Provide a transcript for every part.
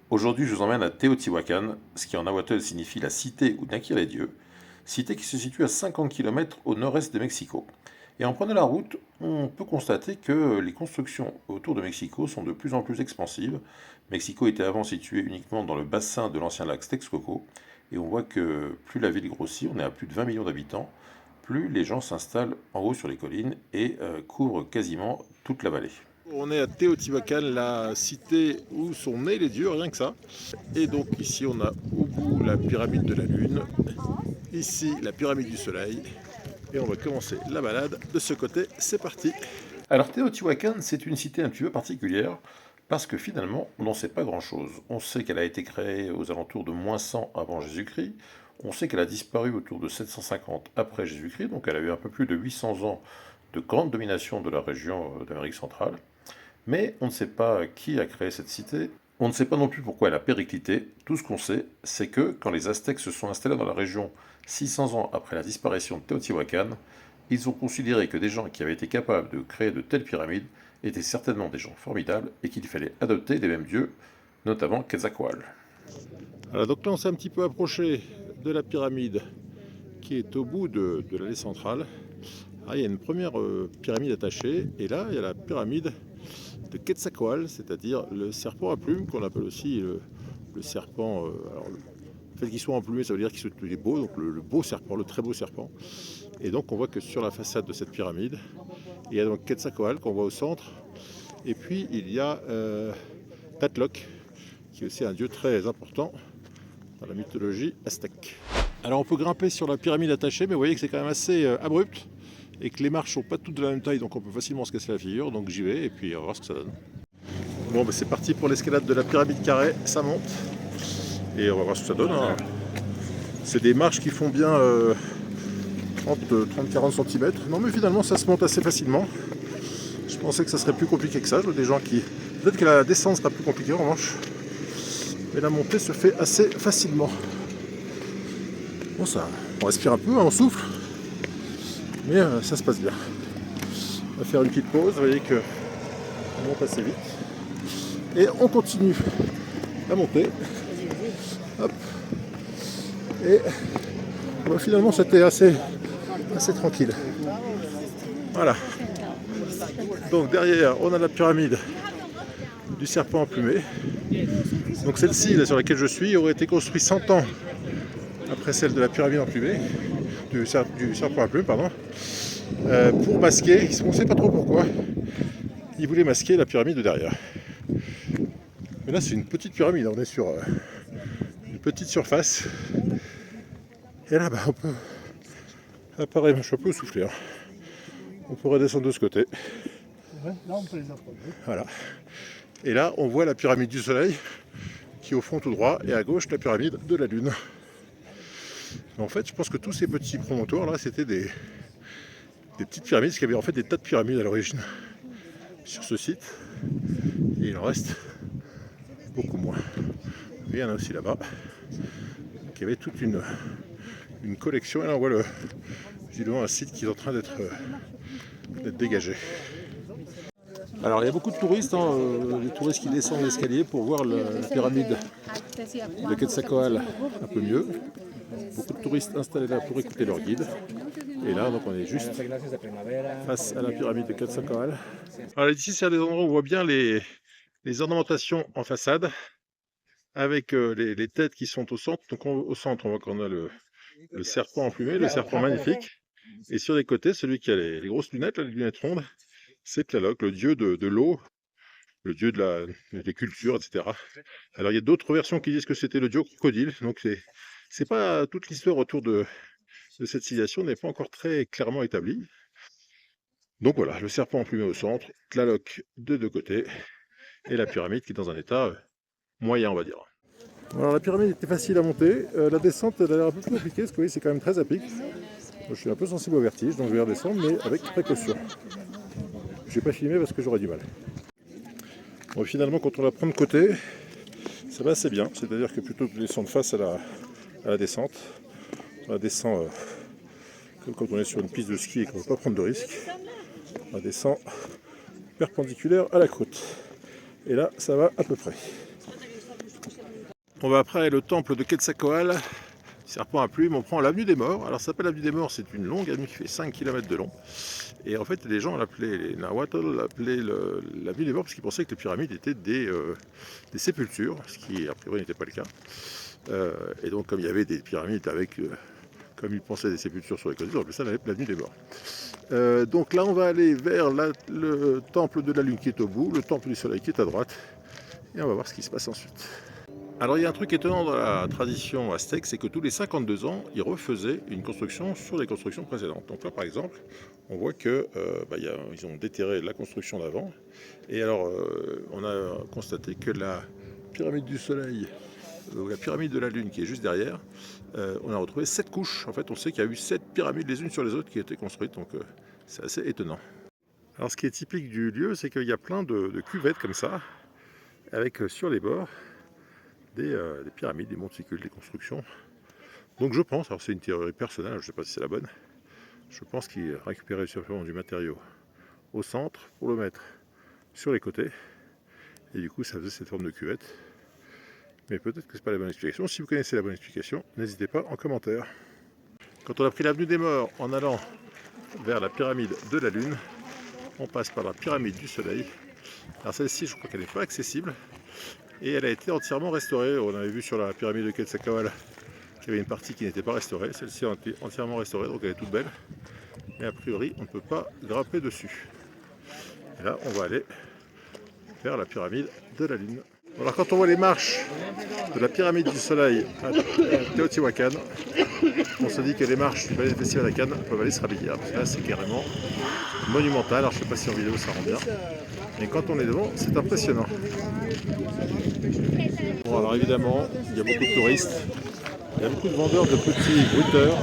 Aujourd'hui, je vous emmène à Teotihuacan, ce qui en nahuatl signifie la cité où naquirent les dieux, cité qui se situe à 50 km au nord-est de Mexico. Et en prenant la route, on peut constater que les constructions autour de Mexico sont de plus en plus expansives. Mexico était avant situé uniquement dans le bassin de l'ancien lac Texcoco, et on voit que plus la ville grossit, on est à plus de 20 millions d'habitants, plus les gens s'installent en haut sur les collines et couvrent quasiment toute la vallée. On est à Teotihuacan, la cité où sont nés les dieux, rien que ça. Et donc ici on a au bout la pyramide de la lune, ici la pyramide du soleil. Et on va commencer la balade de ce côté, c'est parti. Alors Teotihuacan, c'est une cité un petit peu particulière parce que finalement, on n'en sait pas grand-chose. On sait qu'elle a été créée aux alentours de -100 avant Jésus-Christ. On sait qu'elle a disparu autour de 750 après Jésus-Christ, donc elle a eu un peu plus de 800 ans de grande domination de la région d'Amérique centrale. Mais on ne sait pas qui a créé cette cité. On ne sait pas non plus pourquoi elle a périclité. Tout ce qu'on sait, c'est que quand les Aztèques se sont installés dans la région 600 ans après la disparition de Teotihuacan, ils ont considéré que des gens qui avaient été capables de créer de telles pyramides étaient certainement des gens formidables et qu'il fallait adopter les mêmes dieux, notamment Quetzalcoatl. Alors donc là on s'est un petit peu approché de la pyramide qui est au bout de l'allée centrale. Ah, il y a une première pyramide attachée et là il y a la pyramide de Quetzalcoatl, c'est-à-dire le serpent à plumes qu'on appelle aussi le serpent. Le fait qu'il soit emplumé, ça veut dire qu'il est beau, donc le beau serpent, le très beau serpent. Et donc on voit que sur la façade de cette pyramide, il y a donc Quetzalcoatl qu'on voit au centre, et puis il y a Tlaloc, qui est aussi un dieu très important dans la mythologie aztèque. Alors on peut grimper sur la pyramide attachée, mais vous voyez que c'est quand même assez abrupt, et que les marches sont pas toutes de la même taille, donc on peut facilement se casser la figure, donc j'y vais, et puis on va voir ce que ça donne. Bon, bah, c'est parti pour l'escalade de la pyramide carrée, ça monte, et on va voir ce que ça donne, hein. C'est des marches qui font bien 30-40 cm. Non mais finalement ça se monte assez facilement. Je pensais que ça serait plus compliqué que ça. Je vois des gens qui... Peut-être que la descente sera plus compliquée en revanche. Mais la montée se fait assez facilement. Bon ça, on respire un peu, hein, on souffle. Mais ça se passe bien. On va faire une petite pause. Vous voyez que on monte assez vite. Et on continue la montée. Hop. Et bah, finalement c'était assez tranquille. Voilà. Donc derrière, on a la pyramide du serpent emplumé. Donc celle-ci, là, sur laquelle je suis, aurait été construite 100 ans après celle de la pyramide emplumée, du serpent emplumé, pardon, pour masquer, on ne sait pas trop pourquoi, ils voulaient masquer la pyramide de derrière. Mais là, c'est une petite pyramide, on est sur une petite surface. Et là, bah, on peut... Là, pareil, je suis un peu soufflé. Hein. On pourrait descendre de ce côté. Là, on peut les approcher. Voilà. Et là, on voit la pyramide du soleil, qui est au fond tout droit, et à gauche, la pyramide de la lune. Mais en fait, je pense que tous ces petits promontoires là, c'était des petites pyramides, parce qu'il y avait en fait des tas de pyramides à l'origine sur ce site. Et il en reste beaucoup moins. Et il y en a aussi là-bas. Donc il y avait toute une collection. Et là, on voit visiblement un site qui est en train d'être dégagé. Alors il y a beaucoup de touristes, hein, les touristes qui descendent l'escalier pour voir la pyramide de Quetzalcoatl un peu mieux. Beaucoup de touristes installés là pour écouter leur guide. Et là, donc on est juste face à la pyramide de Quetzalcoatl. Alors ici, c'est un des endroits où on voit bien les ornementations en façade, avec les têtes qui sont au centre. Donc au centre, on voit qu'on a le serpent emplumé, le serpent magnifique. Et sur les côtés, celui qui a les grosses lunettes, là, les lunettes rondes, c'est Tlaloc, le dieu de l'eau, le dieu des cultures, etc. Alors il y a d'autres versions qui disent que c'était le dieu crocodile, donc c'est pas toute l'histoire autour de cette civilisation n'est pas encore très clairement établie. Donc voilà, le serpent emplumé au centre, Tlaloc de deux côtés, et la pyramide qui est dans un état moyen, on va dire. Alors la pyramide était facile à monter, la descente elle a l'air un peu plus compliquée, parce que oui, c'est quand même très à pic. Moi, je suis un peu sensible au vertige, donc je vais redescendre, mais avec précaution. Je vais pas filmer parce que j'aurais du mal. Bon, finalement, quand on la prend de côté, ça va assez bien. C'est-à-dire que plutôt que de descendre face à la descente, on la descend comme quand on est sur une piste de ski et qu'on ne veut pas prendre de risques. On la descend perpendiculaire à la côte. Et là, ça va à peu près. On va après le temple de Quetzalcoatl, serpent à plumes, on prend l'avenue des Morts. Alors ça s'appelle l'avenue des Morts, c'est une longue avenue qui fait 5 km de long. Et en fait les gens l'appelaient, les Nahuatl l'appelaient l'avenue des Morts parce qu'ils pensaient que les pyramides étaient des sépultures, ce qui a priori n'était pas le cas. Et donc comme il y avait des pyramides avec, comme ils pensaient, des sépultures sur les côtés, on appelait ça l'avenue des Morts. Donc là on va aller vers le temple de la Lune qui est au bout, le temple du Soleil qui est à droite, et on va voir ce qui se passe ensuite. Alors il y a un truc étonnant dans la tradition aztèque, c'est que tous les 52 ans, ils refaisaient une construction sur les constructions précédentes. Donc là par exemple, on voit que ils ont déterré la construction d'avant. Et alors on a constaté que la pyramide du Soleil, ou la pyramide de la Lune qui est juste derrière, on a retrouvé 7 couches. En fait on sait qu'il y a eu 7 pyramides les unes sur les autres qui étaient construites, donc c'est assez étonnant. Alors ce qui est typique du lieu, c'est qu'il y a plein de cuvettes comme ça, avec sur les bords, des pyramides, des monticules, des constructions. Donc je pense, alors c'est une théorie personnelle, je ne sais pas si c'est la bonne, je pense qu'ils récupéraient simplement du matériau au centre pour le mettre sur les côtés, et du coup ça faisait cette forme de cuvette. Mais peut-être que ce n'est pas la bonne explication. Si vous connaissez la bonne explication, n'hésitez pas en commentaire. Quand on a pris l'avenue des Morts en allant vers la pyramide de la Lune, on passe par la pyramide du Soleil. Alors celle-ci, je crois qu'elle n'est pas accessible. Et elle a été entièrement restaurée. On avait vu sur la pyramide de Quetzalcoatl qu'il y avait une partie qui n'était pas restaurée. Celle-ci a été entièrement restaurée, donc elle est toute belle. Mais a priori, on ne peut pas grimper dessus. Et là, on va aller vers la pyramide de la Lune. Alors quand on voit les marches de la pyramide du Soleil à Teotihuacan, on se dit que les marches du palais des festivals à Cannes peuvent aller se rhabiller. Parce que là, c'est carrément monumental. Alors je ne sais pas si en vidéo ça rend bien. Mais quand on est devant, c'est impressionnant. Bon, alors évidemment, il y a beaucoup de touristes. Il y a beaucoup de vendeurs de petits bruiteurs,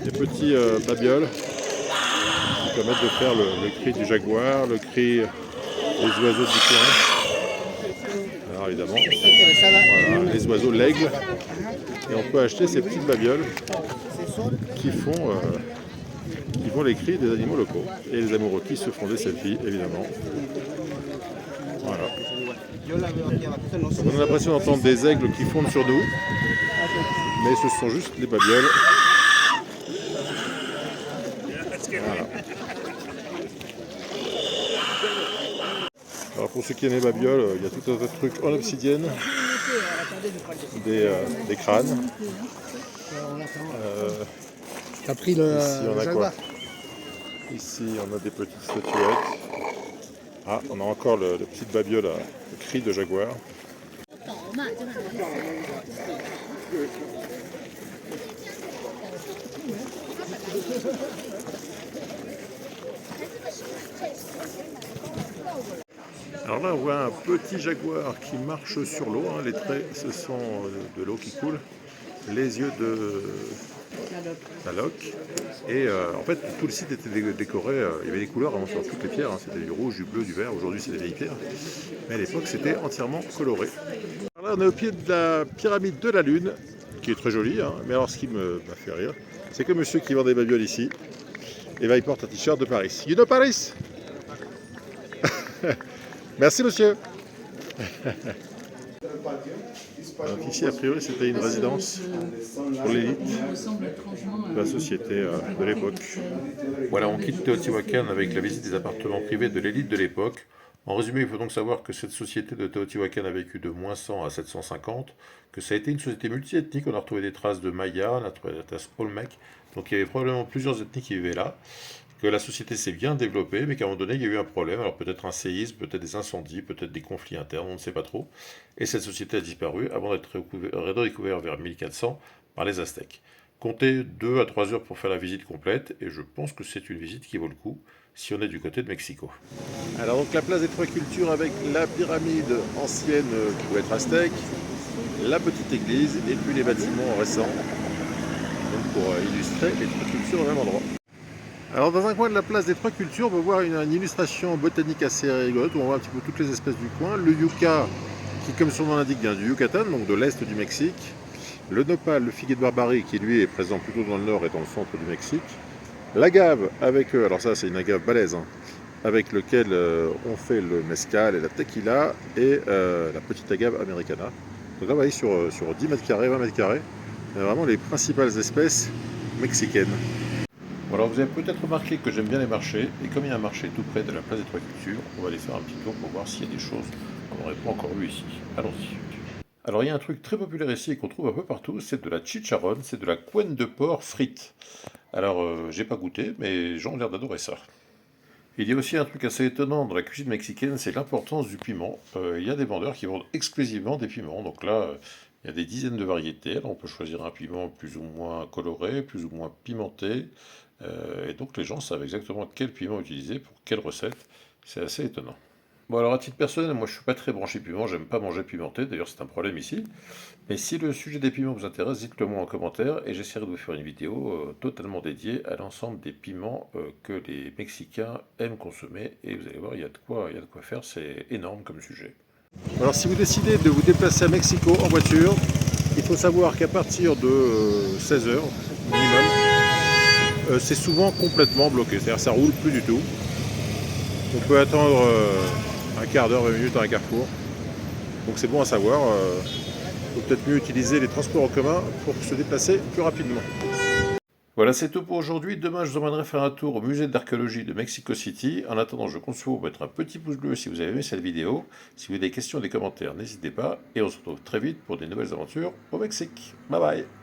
des petits babioles qui permettent de faire le cri du jaguar, le cri des oiseaux du coin. Alors évidemment, voilà, les oiseaux, l'aigle. Et on peut acheter ces petites babioles qui font les cris des animaux locaux. Et les amoureux qui se font des selfies, évidemment. Voilà. On a l'impression d'entendre des aigles qui fondent sur nous, mais ce sont juste les babioles. Voilà. Alors pour ceux qui aiment les babioles, il y a tout un tas de trucs en obsidienne, des crânes. T'as pris Ici on a jaguar. quoi? Ici on a des petites statuettes. Ah, on a encore le petit babiole à cri de jaguar. Alors là on voit un petit jaguar qui marche sur l'eau, hein. Les traits ce sont de l'eau qui coule, les yeux de la loque. Et en fait tout le site était décoré, il y avait des couleurs vraiment sur toutes les pierres, hein. C'était du rouge, du bleu, du vert, aujourd'hui c'est des vieilles pierres. Mais à l'époque c'était entièrement coloré. Alors là on est au pied de la pyramide de la Lune, qui est très jolie, hein. Mais alors ce qui m'a fait rire, c'est que monsieur qui vend des babioles ici, et ben, il porte un t-shirt de Paris. You know Paris? Merci monsieur. Donc ici a priori c'était une résidence pour l'élite de la société de l'époque. Voilà, on quitte Teotihuacan avec la visite des appartements privés de l'élite de l'époque. En résumé, il faut donc savoir que cette société de Teotihuacan a vécu de moins 100 à 750, que ça a été une société multiethnique, on a retrouvé des traces de Maya, on a retrouvé des traces Olmec, donc il y avait probablement plusieurs ethnies qui vivaient là, que la société s'est bien développée, mais qu'à un moment donné, il y a eu un problème, alors peut-être un séisme, peut-être des incendies, peut-être des conflits internes, on ne sait pas trop, et cette société a disparu avant d'être redécouverte vers 1400 par les Aztèques. Comptez 2 à 3 heures pour faire la visite complète, et je pense que c'est une visite qui vaut le coup, si on est du côté de Mexico. Alors donc la place des Trois Cultures avec la pyramide ancienne qui pouvait être aztèque, la petite église et puis les bâtiments récents, donc pour illustrer les Trois Cultures au même endroit. Alors dans un coin de la place des Trois Cultures, on va voir une illustration botanique assez rigolote où on voit un petit peu toutes les espèces du coin. Le yucca, qui comme son nom l'indique vient du Yucatan, donc de l'est du Mexique. Le nopal, le figuier de Barbarie, qui lui est présent plutôt dans le nord et dans le centre du Mexique. L'agave avec eux, alors ça c'est une agave balèze, hein, avec lequel on fait le mezcal et la tequila, et la petite agave americana, Donc là, vous voyez, sur 10 mètres carrés, 20 mètres carrés, il y a vraiment les principales espèces mexicaines. Bon, alors vous avez peut-être remarqué que j'aime bien les marchés, et comme il y a un marché tout près de la place des Trois Cultures, on va aller faire un petit tour pour voir s'il y a des choses qu'on n'aurait pas encore vues ici. Allons-y. Alors il y a un truc très populaire ici et qu'on trouve un peu partout, c'est de la chicharron, c'est de la couenne de porc frite. Alors j'ai pas goûté, mais les gens ont l'air d'adorer ça. Il y a aussi un truc assez étonnant dans la cuisine mexicaine, c'est l'importance du piment. Il y a des vendeurs qui vendent exclusivement des piments, donc là il y a des dizaines de variétés. Alors on peut choisir un piment plus ou moins coloré, plus ou moins pimenté, et donc les gens savent exactement quel piment utiliser pour quelle recette. C'est assez étonnant. Bon alors à titre personnel, moi je suis pas très branché piment, j'aime pas manger pimenté, d'ailleurs c'est un problème ici. Mais si le sujet des piments vous intéresse, dites-le moi en commentaire et j'essaierai de vous faire une vidéo totalement dédiée à l'ensemble des piments que les Mexicains aiment consommer. Et vous allez voir, il y a de quoi faire, c'est énorme comme sujet. Alors si vous décidez de vous déplacer à Mexico en voiture, il faut savoir qu'à partir de 16 heures minimum, c'est souvent complètement bloqué, c'est-à-dire ça roule plus du tout. On peut attendre un quart d'heure, 20 minutes à un carrefour. Donc c'est bon à savoir. Il faut peut-être mieux utiliser les transports en commun pour se déplacer plus rapidement. Voilà, c'est tout pour aujourd'hui. Demain, je vous emmènerai faire un tour au musée d'archéologie de Mexico City. En attendant, je compte sur vous pour mettre un petit pouce bleu si vous avez aimé cette vidéo. Si vous avez des questions, des commentaires, n'hésitez pas. Et on se retrouve très vite pour des nouvelles aventures au Mexique. Bye bye!